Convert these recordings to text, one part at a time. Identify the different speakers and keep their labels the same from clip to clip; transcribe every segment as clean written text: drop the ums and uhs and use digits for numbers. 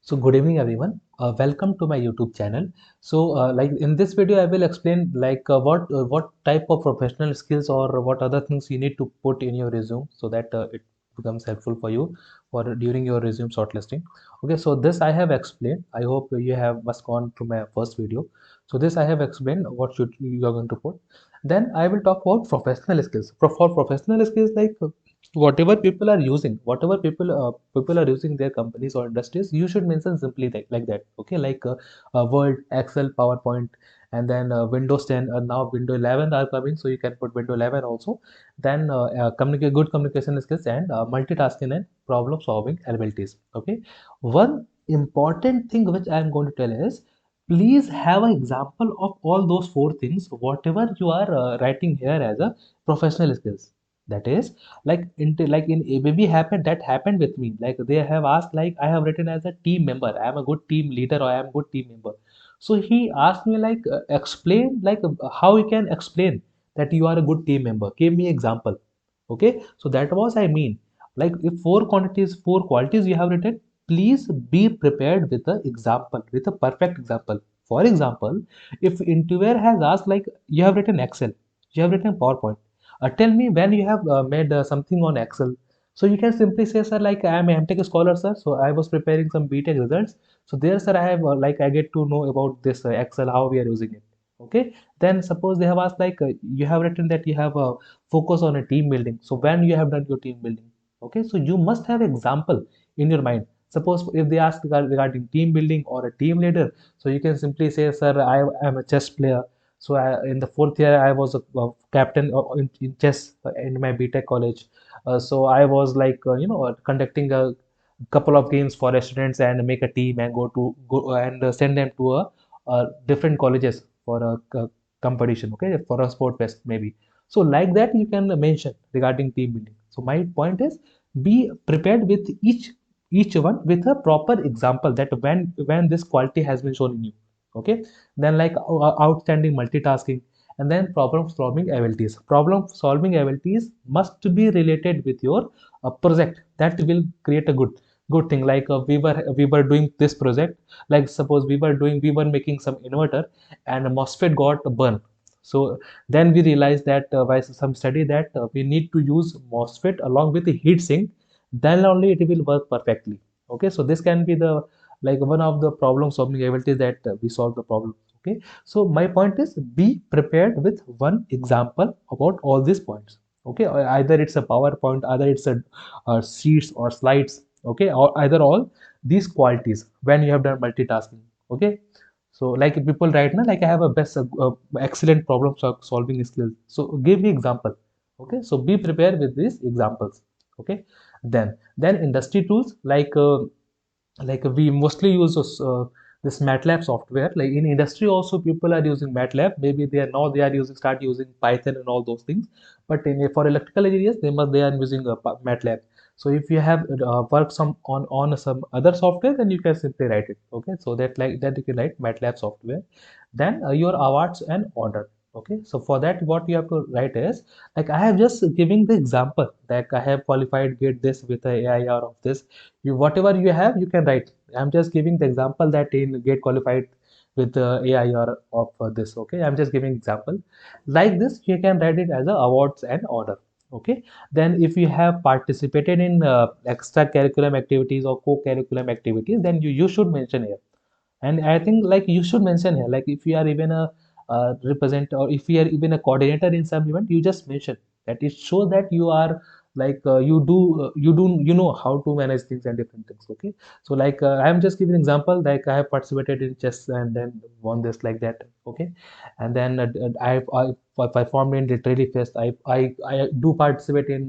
Speaker 1: So good evening everyone. Welcome to my YouTube channel. Like in this video, I will explain what type of professional skills or what other things you need to put in your resume so that it becomes helpful for you for during your resume shortlisting. Okay, so this I have explained. I hope you have must gone to my first video. So this I have explained what should you are going to put. Then I will talk about professional skills. For professional skills, like whatever people are using, whatever people are using their companies or industries, you should mention simply like that. Okay, like Word, Excel, PowerPoint, and then Windows 10. Now Windows 11 are coming, so you can put Windows 11 also. Then communicate good communication skills and multitasking and problem solving abilities. Okay, one important thing which I am going to tell is, please have an example of all those four things whatever you are writing here as a professional skills. That is, like in ABB happened, that happened with me. Like they have asked, like I have written as a team member, I am a good team leader or I am a good team member. So he asked me like explain, like how you can explain that you are a good team member, give me example. Okay, so that was I mean, like if four qualities you have written, please be prepared with a example, with a perfect example. For example, if interviewer has asked, like you have written Excel, you have written PowerPoint, tell me when you have made something on Excel. So you can simply say, sir, like I am a Mtech scholar, sir. So I was preparing some Btech results. So there, sir, I have like I get to know about this Excel, how we are using it. Okay. Then suppose they have asked, like you have written that you have a focus on a team building. So when you have done your team building, okay. So you must have example in your mind. Suppose if they ask regarding team building or a team leader, so you can simply say, sir, I am a chess player. So in the fourth year, I was a captain in chess in my Btech college. So I was like, conducting a couple of games for students and make a team and go and send them to different colleges for a competition. Okay, for a sport fest maybe. So like that, you can mention regarding team building. So my point is, be prepared with each one with a proper example that when this quality has been shown in you. Okay, then like outstanding multitasking, and then problem solving abilities must be related with your project. That will create a good thing. Like we were doing this project, like suppose we were making some inverter and a MOSFET got burned. So then we realized that by some study that we need to use MOSFET along with the heat sink, then only it will work perfectly. Okay, so this can be the like one of the problem solving abilities that we solve the problem. Okay, so my point is, be prepared with one example about all these points. Okay, or either it's a PowerPoint, either it's a sheets or slides. Okay, or either all these qualities when you have done multitasking. Okay, so like people right now, like I have a excellent problem solving skills. So give me example. Okay, so be prepared with these examples. Okay, then industry tools, like we mostly use this MATLAB software. Like in industry also, people are using MATLAB. Maybe they are using start using Python and all those things. But for electrical areas, they are using MATLAB. So if you have worked some on some other software, then you can simply write it. Okay, so that like that you can write MATLAB software. Then your awards and order. Okay, so for that, what you have to write is, like I have just giving the example, like I have qualified get this with a AIR of this. You whatever you have, you can write. I'm just giving the example that in get qualified with the AIR of this. Okay, I'm just giving example. Like this, you can write it as a awards and order. Okay, then if you have participated in extracurricular activities or co-curriculum activities, then you should mention here. And I think like you should mention here, like if you are even a represent, or if you are even a coordinator in some event, you just mention that. It shows that you are like you know how to manage things and different things. Okay, so like I'm just giving an example, like I have participated in chess and then won this, like that. Okay, and then I performed in literary fest. I do participate in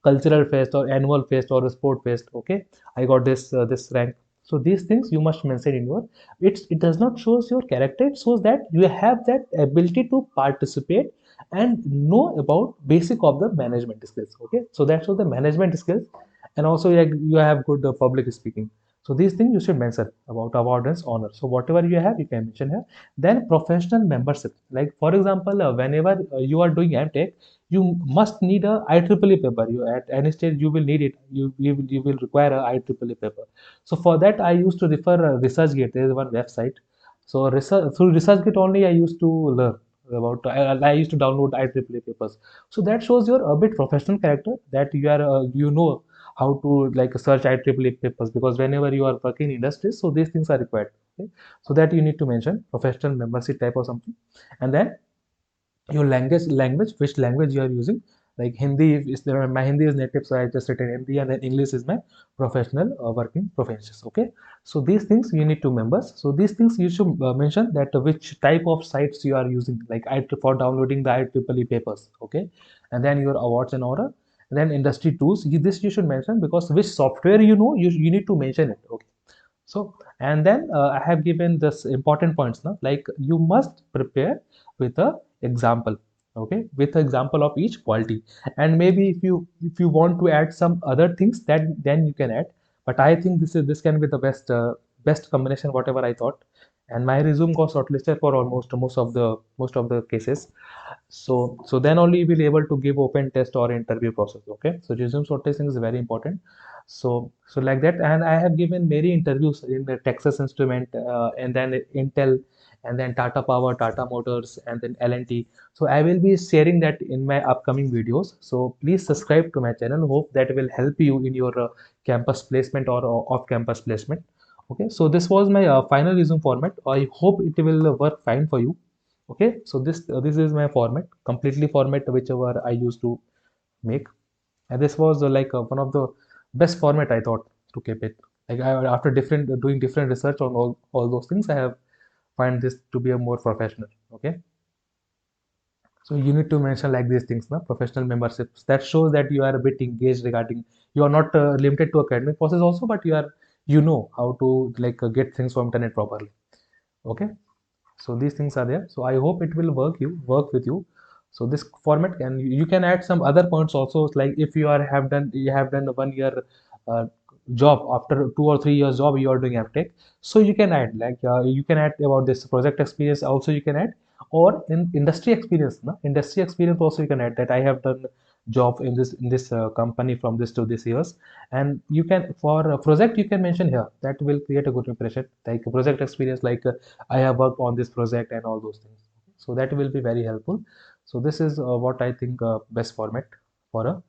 Speaker 1: cultural fest or annual fest or a sport fest. Okay, I got this rank. So these things you must mention in your, it does not shows your character, it shows that you have that ability to participate and know about basic of the management skills. Okay, so that's all the management skills. And also, like, you have good public speaking. So these things you should mention about awardance honor. So whatever you have, you can mention here. Then professional membership. Like for example, whenever you are doing MTech, you must need a IEEE paper. You at any stage you will need it. You will require a IEEE paper. So for that, I used to refer ResearchGate. There is one website. So research, through ResearchGate only, I used to learn about. I used to download IEEE papers. So that shows your a bit professional character, that you are you know how to like search IEEE papers, because whenever you are working in industries, so these things are required. Okay? So that you need to mention professional membership type or something, and then your language, which language you are using. Like Hindi is there, my Hindi is native, so I just written Hindi, and then English is my professional working proficiency. Okay, so these things you need to remember. So these things you should mention that which type of sites you are using, like for downloading the IEEE papers. Okay, and then your awards and order, and then industry tools. This you should mention, because which software you need to mention it. Okay, so, and then I have given this important points now, like you must prepare with a example, okay, with example of each quality. And maybe if you want to add some other things, that then you can add. But I think this can be the best combination, whatever I thought. And my resume got shortlisted for almost most of the cases. So then only you will able to give open test or interview process. Okay, so resume shortlisting is very important. So like that, and I have given many interviews in the Texas Instrument, and then Intel, and then Tata Power, Tata Motors, and then L&T. So I will be sharing that in my upcoming videos. So please subscribe to my channel. Hope that will help you in your campus placement or off campus placement. Okay, so this was my final resume format. I hope it will work fine for you. Okay, so this is my format, completely format whichever I used to make. And this was one of the best format I thought to keep it. Like after different doing different research on all those things, I have find this to be a more professional. Okay, so you need to mention like these things, na professional memberships. That shows that you are a bit engaged regarding. You are not limited to academic process also, but you know how to get things from internet properly. Okay, so these things are there. So I hope it will work with you. So this format can, you can add some other points also, like if you have done 1 year uh, job, after 2 or 3 years job you are doing Mtech, so you can add you can add about this project experience also, you can add, or in industry experience, no? Industry experience also you can add, that I have done job in this company from this to this years. And you can, for a project, you can mention here, that will create a good impression, like project experience, I have worked on this project and all those things. So that will be very helpful. So this is what I think best format for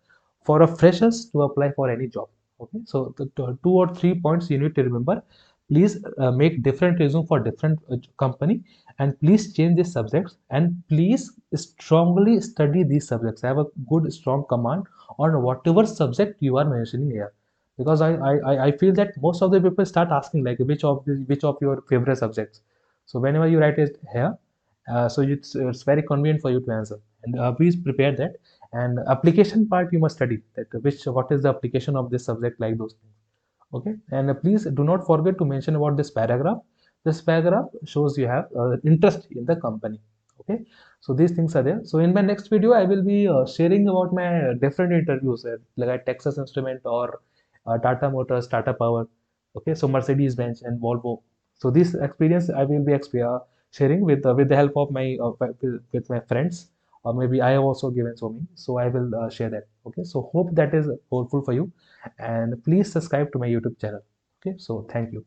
Speaker 1: a freshers to apply for any job. Okay, so the 2 or 3 points you need to remember. Please make different resume for different company, and please change these subjects, and please strongly study these subjects. Have a good strong command on whatever subject you are mentioning here, because I feel that most of the people start asking like which of your favorite subjects. So whenever you write it here, so it's very convenient for you to answer. And please prepare that. And application part you must study, that what is the application of this subject, like those things. Okay, and please do not forget to mention about this paragraph. This paragraph shows you have interest in the company. Okay, so these things are there. So in my next video I will be sharing about my different interviews like at Texas Instrument or Tata Motors, Tata Power. Okay, so Mercedes Benz and Volvo. So this experience I will be sharing with the help of my with my friends, or maybe I have also given so many. So I will share that. Okay, so hope that is helpful for you, and please subscribe to my YouTube channel. Okay, so thank you.